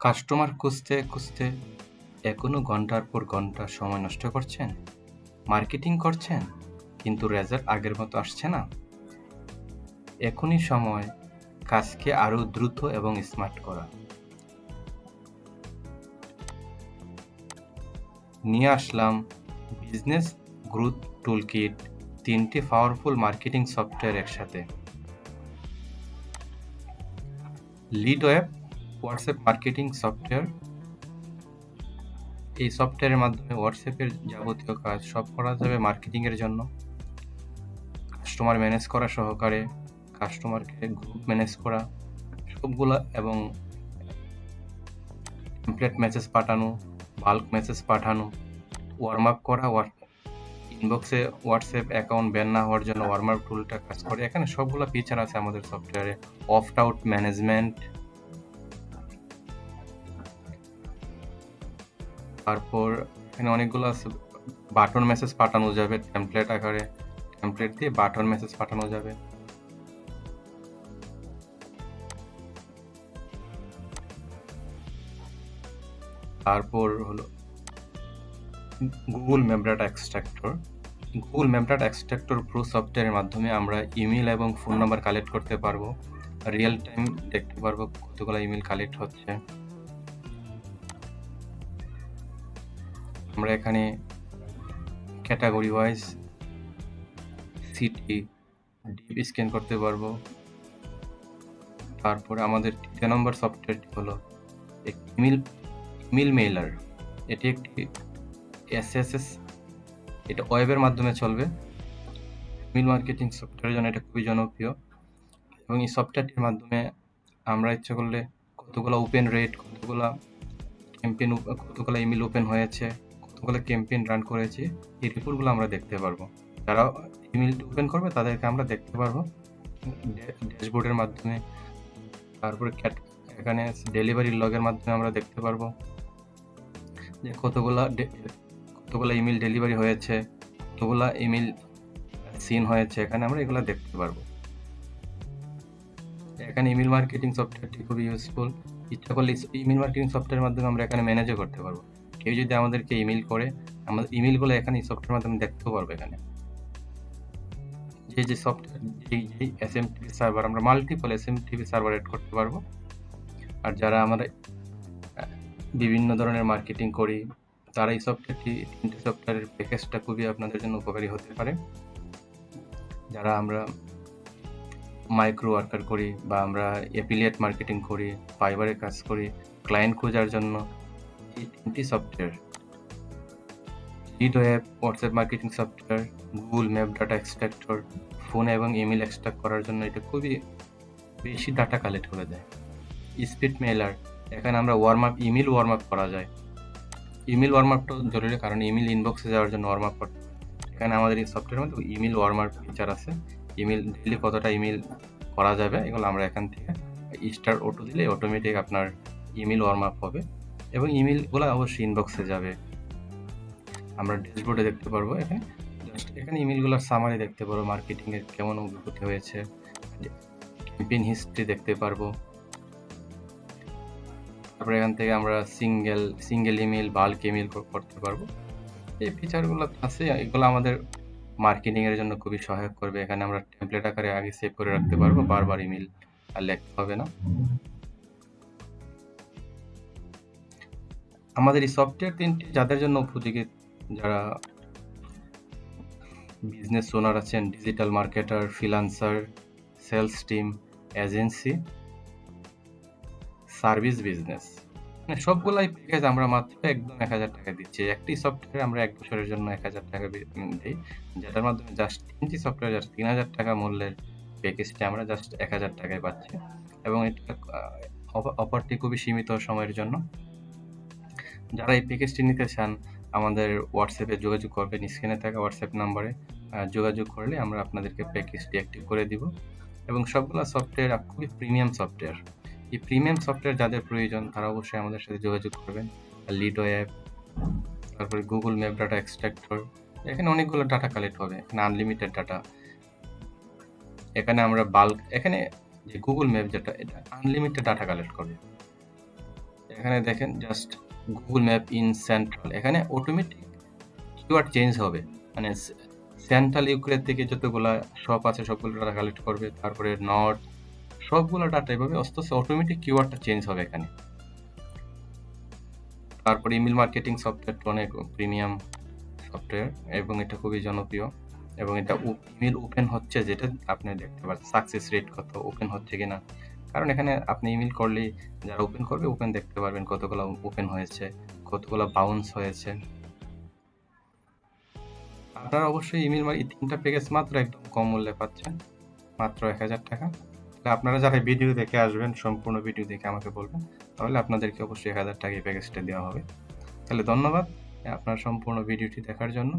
Customer খুঁজতে খুঁজতে এখনো ঘন্টার পর ঘন্টা সময় নষ্ট করছেন, মার্কেটিং করছেন, কিন্তু রেজাল্ট আগের মতো আসছে না। এখনই সময় কাজকে আরও দ্রুত এবং স্মার্ট করা। নিয়ে আসলাম বিজনেস গ্রোথ টুলকিট, 3টি পাওয়ারফুল মার্কেটিং সফটওয়্যার একসাথে। Lead web WhatsApp marketing software. এই সফটওয়্যারের মাধ্যমে হোয়াটসঅ্যাপের যাবতীয় কাজ সব করা যাবে মার্কেটিংয়ের জন্য। কাস্টমার ম্যানেজ করা সহকারে, কাস্টমারকে গ্রুপ ম্যানেজ করা সবগুলা, এবং টেমপ্লেট মেসেজ পাঠানো, বাল্ক মেসেজ পাঠানো, ওয়ার্ম আপ করা, ইনবক্সে হোয়াটসঅ্যাপ অ্যাকাউন্ট ব্যান না হওয়ার জন্য ওয়ার্ম আপ টুলটা কাজ করে। এখানে সবগুলো ফিচার আছে আমাদের সফটওয়্যারে। অফট আউট ম্যানেজমেন্ট, তারপর এখানে অনেকগুলো আছে। বাটন মেসেজ পাঠানো যাবে টেমপ্লেট আকারে, টেমপ্লেট দিয়ে বাটন মেসেজ পাঠানো যাবে। তারপর হলো Google map data extractor. Google map data extractor pro সফটওয়্যারের মাধ্যমে আমরা ইমেল এবং ফোন নাম্বার কালেক্ট করতে পারবো, রিয়েল টাইম দেখতে পারবো কতগুলো ইমেল কালেক্ট হচ্ছে। আমরা এখানে category wise city deep scan করতে পারবো। তারপরে আমাদের 3 নম্বর সফটওয়্যারটি হলো ইমেল মেইলার। এটি একটি এসএসএস, এটা ওয়েবের মাধ্যমে চলবে। ইমেল মার্কেটিং সফটওয়্যারের জন্য এটা খুবই জনপ্রিয়, এবং এই সফটওয়্যারটির মাধ্যমে আমরা ইচ্ছা করলে কতগুলো ওপেন রেট, কতগুলো ক্যাম্পেইন, কতগুলো ইমেল ওপেন হয়েছে, কতগুলো ক্যাম্পেইন রান করেছে, এই রিপোর্টগুলো আমরা দেখতে পারবো। যারা ইমেল ওপেন করবে তাদেরকে আমরা দেখতে পারবো ড্যাশবোর্ডের মাধ্যমে। তারপরে এখানে ডেলিভারি লগের মাধ্যমে আমরা দেখতে পারবো যে কতগুলা ইমেল ডেলিভারি হয়েছে, কতগুলা ইমেল সিন হয়েছে, এখানে আমরা এগুলো দেখতে পারবো। এখানে ইমেল মার্কেটিং সফটওয়্যারটি খুবই ইউজফুল। ইচ্ছা করলে ইমেল মার্কেটিং সফটওয়্যারের মাধ্যমে আমরা এখানে ম্যানেজও করতে পারবো। কেউ যদি আমাদেরকে ইমেল করে, আমাদের ইমেলগুলো এখানে এই সফটওয়্যারের মাধ্যমে দেখতেও পারবো। এখানে যে সফটওয়্যার, যেই এসএমটিপি সার্ভার, আমরা মাল্টিপল এসএমটিপি সার্ভার এড করতে পারবো। আর যারা আমরা বিভিন্ন ধরনের মার্কেটিং করি, তারা এই সফটওয়্যারটি, 3টি সফটওয়্যারের প্যাকেজটা খুবই আপনাদের জন্য উপকারী হতে পারে। যারা আমরা মাইক্রো ওয়ার্কার করি, বা আমরা অ্যাফিলিয়েট মার্কেটিং করি, ফাইবারে কাজ করি, ক্লায়েন্ট খোঁজার জন্য এই 3টি software, lead web WhatsApp marketing software, Google map data extractor, phone এবং ইমেল এক্সট্রাক্ট করার জন্য এটা খুবই বেশি ডাটা কালেক্ট করে দেয়। স্পিড মেইলার, এখানে আমরা ইমেল ওয়ার্ম আপ করা যায়। ইমেল ওয়ার্ম আপটা জরুরি, কারণ ইমেল ইনবক্সে যাওয়ার জন্য ওয়ার্ম আপ করতে। এখানে আমাদের এই সফটওয়্যারের মধ্যে ইমেল ওয়ার্ম আপ ফিচার আছে। ইমেল ডেইলি কতটা ইমেল করা যাবে, এগুলো আমরা এখান থেকে স্টার অটো দিলে অটোমেটিক আপনার ইমেল ওয়ার্ম আপ হবে, এবং ইমেলগুলো অবশ্যই ইনবক্সে যাবে। আমরা ড্যাশবোর্ডে দেখতে পারবো। এখানে ইমেলগুলোর সামারি দেখতে পারবো, মার্কেটিংয়ের কেমন অগ্রগতি হয়েছে, ক্যাম্পেইন হিস্ট্রি দেখতে পারবো। তারপরে এখান থেকে আমরা সিঙ্গেল ইমেল, বাল্ক ইমেল করতে পারবো। এই ফিচারগুলো আছে, এগুলো আমাদের মার্কেটিং এর জন্য খুবই সহায়ক করবে। এখানে আমরা টেমপ্লেট আকারে আগে সেভ করে রাখতে পারবো, বারবার ইমেল আর লিখতে হবে না। আমাদের এই সফটওয়্যার 3টি যাদের জন্য উপযোগী, যারা বিজনেস ওনার আছেন, digital marketer, freelancer, sales team, agency, service business, মানে সবগুলাই প্যাকেজ আমরা মাত্র একদম 1000 টাকা দিচ্ছি। একটি সফটওয়্যারে আমরা 1 বছরের জন্য 1000 টাকা দিই, যেটার মাধ্যমে জাস্ট 3টি সফটওয়্যার, জাস্ট 3000 টাকা মূল্যের প্যাকেজটি আমরা জাস্ট 1000 টাকায় পাচ্ছি, এবং এটা অফারটি খুবই সীমিত সময়ের জন্য। যারা এই প্যাকেজটি নিতে চান, আমাদের হোয়াটসঅ্যাপে যোগাযোগ করবেন। স্ক্রিনে থাকা হোয়াটসঅ্যাপ নাম্বারে যোগাযোগ করলে আমরা আপনাদেরকে প্যাকেজটি অ্যাক্টিভ করে দিব। এবং সবগুলো সফটওয়্যার খুবই প্রিমিয়াম সফটওয়্যার। এই প্রিমিয়াম সফটওয়্যার যাদের প্রয়োজন, তারা অবশ্যই আমাদের সাথে যোগাযোগ করবেন। লিড ওয়েব, তারপরে গুগল ম্যাপ ডাটা এক্সট্রাক্টর, এখানে অনেকগুলো ডাটা কালেক্ট হবে, এখানে আনলিমিটেড ডাটা। এখানে আমরা এখানে যে গুগল ম্যাপ, যেটা এটা আনলিমিটেড ডাটা কালেক্ট করবে। এখানে দেখেন just Google map in central, এখানে অটোমেটিক কিওয়ার্ড চেঞ্জ হবে, মানে সেন্ট্রাল ইউক্রেন থেকে যতগুলা শপ আছে সবগুলো ডাটা কালেক্ট করবে, তারপরে নর্থ সবগুলো ডাটা এভাবে আস্তে আস্তে অটোমেটিক কিওয়ার্ডটা চেঞ্জ হবে এখানে। তারপরে ইমেল মার্কেটিং সফটওয়্যারটা অনেক প্রিমিয়াম সফটওয়্যার এবং এটা খুবই জনপ্রিয়, এবং এটা ইমেল ওপেন হচ্ছে যেটা আপনি দেখতে পাচ্ছেন সাকসেস রেট কত, ওপেন হচ্ছে কিনা। কারণ এখানে আপনি ইমেল করলে যারা ওপেন করবে ওপেন দেখতে পারবেন কতগুলো ওপেন হয়েছে, কতগুলো বাউন্স হয়েছে। আপনারা অবশ্যই ইমেল এই 3টা প্যাকেজ মাত্র একদম কম মূল্যে পাচ্ছেন, মাত্র 1000 টাকা। তাহলে আপনারা যারা ভিডিও দেখে আসবেন, সম্পূর্ণ ভিডিও দেখে আমাকে বলবেন, তাহলে আপনাদেরকে অবশ্যই 1000 টাকা এই প্যাকেজটা দেওয়া হবে। তাহলে ধন্যবাদ আপনার সম্পূর্ণ ভিডিওটি দেখার জন্য।